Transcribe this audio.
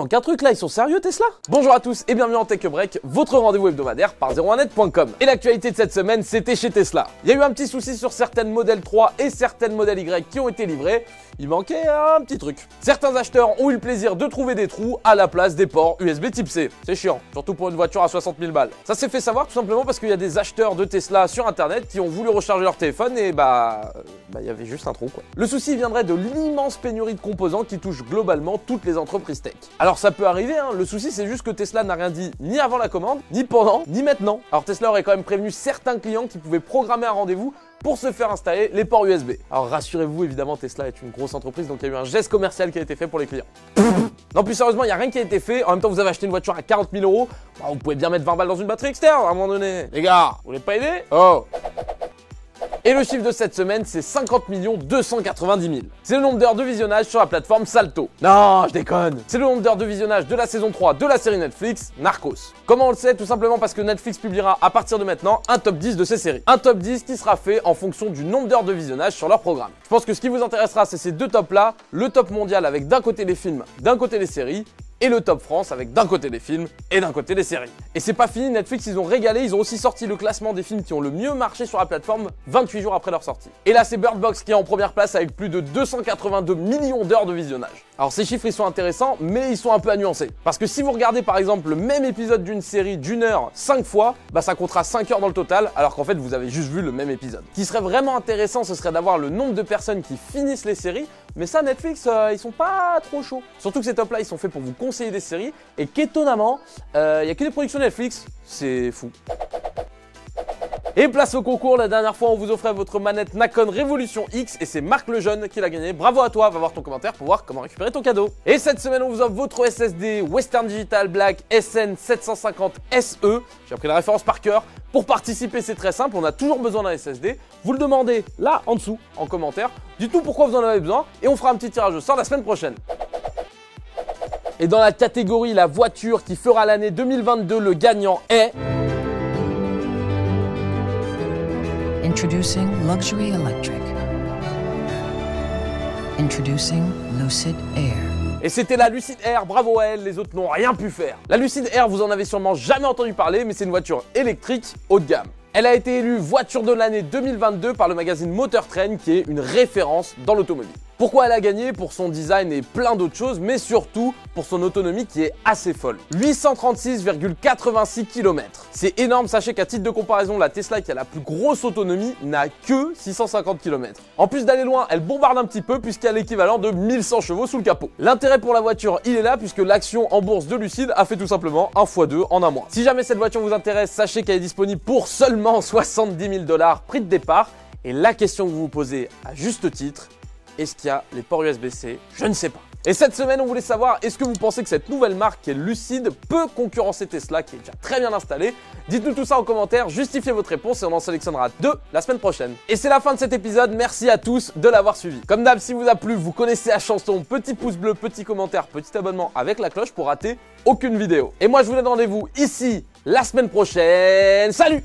manque un truc là, ils sont sérieux Tesla? Bonjour à tous et bienvenue en Tech Break, votre rendez-vous hebdomadaire par 01net.com. Et l'actualité de cette semaine, c'était chez Tesla. Il y a eu un petit souci sur certaines modèles 3 et certaines modèles Y qui ont été livrées. Il manquait un petit truc. Certains acheteurs ont eu le plaisir de trouver des trous à la place des ports USB type C. C'est chiant, surtout pour une voiture à 60 000 balles. Ça s'est fait savoir tout simplement parce qu'il y a des acheteurs de Tesla sur internet qui ont voulu recharger leur téléphone et il y avait juste un trou quoi. Le souci viendrait de l'immense pénurie de composants qui touche globalement toutes les entreprises tech. Alors ça peut arriver, hein. Le souci c'est juste que Tesla n'a rien dit ni avant la commande, ni pendant, ni maintenant. Alors Tesla aurait quand même prévenu certains clients qui pouvaient programmer un rendez-vous pour se faire installer les ports USB. Alors rassurez-vous, évidemment, Tesla est une grosse entreprise, donc il y a eu un geste commercial qui a été fait pour les clients. Non, plus sérieusement, il n'y a rien qui a été fait. En même temps, vous avez acheté une voiture à 40 000 €. Vous pouvez bien mettre 20 balles dans une batterie externe à un moment donné. Les gars, vous voulez pas aider? Oh! Et le chiffre de cette semaine, c'est 50 290 000. C'est le nombre d'heures de visionnage sur la plateforme Salto. Non, je déconne. C'est le nombre d'heures de visionnage de la saison 3 de la série Netflix, Narcos. Comment on le sait? Tout simplement parce que Netflix publiera à partir de maintenant un top 10 de ces séries. Un top 10 qui sera fait en fonction du nombre d'heures de visionnage sur leur programme. Je pense que ce qui vous intéressera, c'est ces deux tops-là. Le top mondial avec d'un côté les films, d'un côté les séries. Et le top France avec d'un côté les films et d'un côté les séries. Et c'est pas fini, Netflix ils ont régalé, ils ont aussi sorti le classement des films qui ont le mieux marché sur la plateforme 28 jours après leur sortie. Et là c'est Bird Box qui est en première place avec plus de 282 millions d'heures de visionnage. Alors ces chiffres ils sont intéressants mais ils sont un peu à nuancer. Parce que si vous regardez par exemple le même épisode d'une série d'une heure 5 fois, ça comptera 5 heures dans le total alors qu'en fait vous avez juste vu le même épisode. Ce qui serait vraiment intéressant ce serait d'avoir le nombre de personnes qui finissent les séries. Mais ça, Netflix, ils sont pas trop chauds. Surtout que ces tops-là, ils sont faits pour vous conseiller des séries. Et qu'étonnamment, il n'y a que des productions Netflix. C'est fou. Et place au concours, la dernière fois on vous offrait votre manette Nacon Revolution X et c'est Marc Lejeune qui l'a gagné. Bravo à toi, va voir ton commentaire pour voir comment récupérer ton cadeau. Et cette semaine on vous offre votre SSD Western Digital Black SN750 SE. J'ai appris la référence par cœur. Pour participer c'est très simple, on a toujours besoin d'un SSD. Vous le demandez là en dessous en commentaire. Dites-nous pourquoi vous en avez besoin et on fera un petit tirage au sort la semaine prochaine. Et dans la catégorie la voiture qui fera l'année 2022, le gagnant est... Introducing Luxury Electric. Introducing Lucid Air. Et c'était la Lucid Air, bravo à elle, les autres n'ont rien pu faire. La Lucid Air, vous en avez sûrement jamais entendu parler, mais c'est une voiture électrique haut de gamme. Elle a été élue voiture de l'année 2022 par le magazine Motor Trend, qui est une référence dans l'automobile. Pourquoi elle a gagné? Pour son design et plein d'autres choses, mais surtout pour son autonomie qui est assez folle. 836,86 km. C'est énorme, sachez qu'à titre de comparaison, la Tesla qui a la plus grosse autonomie n'a que 650 km. En plus d'aller loin, elle bombarde un petit peu puisqu'elle a l'équivalent de 1100 chevaux sous le capot. L'intérêt pour la voiture, il est là puisque l'action en bourse de Lucid a fait tout simplement 1 x 2 en un mois. Si jamais cette voiture vous intéresse, sachez qu'elle est disponible pour seulement 70 000 $, prix de départ. Et la question que vous vous posez à juste titre, est-ce qu'il y a les ports USB-C? Je ne sais pas. Et cette semaine, on voulait savoir, est-ce que vous pensez que cette nouvelle marque qui est Lucid peut concurrencer Tesla qui est déjà très bien installée? Dites-nous tout ça en commentaire, justifiez votre réponse et on en sélectionnera 2 la semaine prochaine. Et c'est la fin de cet épisode, merci à tous de l'avoir suivi. Comme d'hab, si vous a plu, vous connaissez la chanson, petit pouce bleu, petit commentaire, petit abonnement avec la cloche pour rater aucune vidéo. Et moi, je vous donne rendez-vous ici la semaine prochaine. Salut!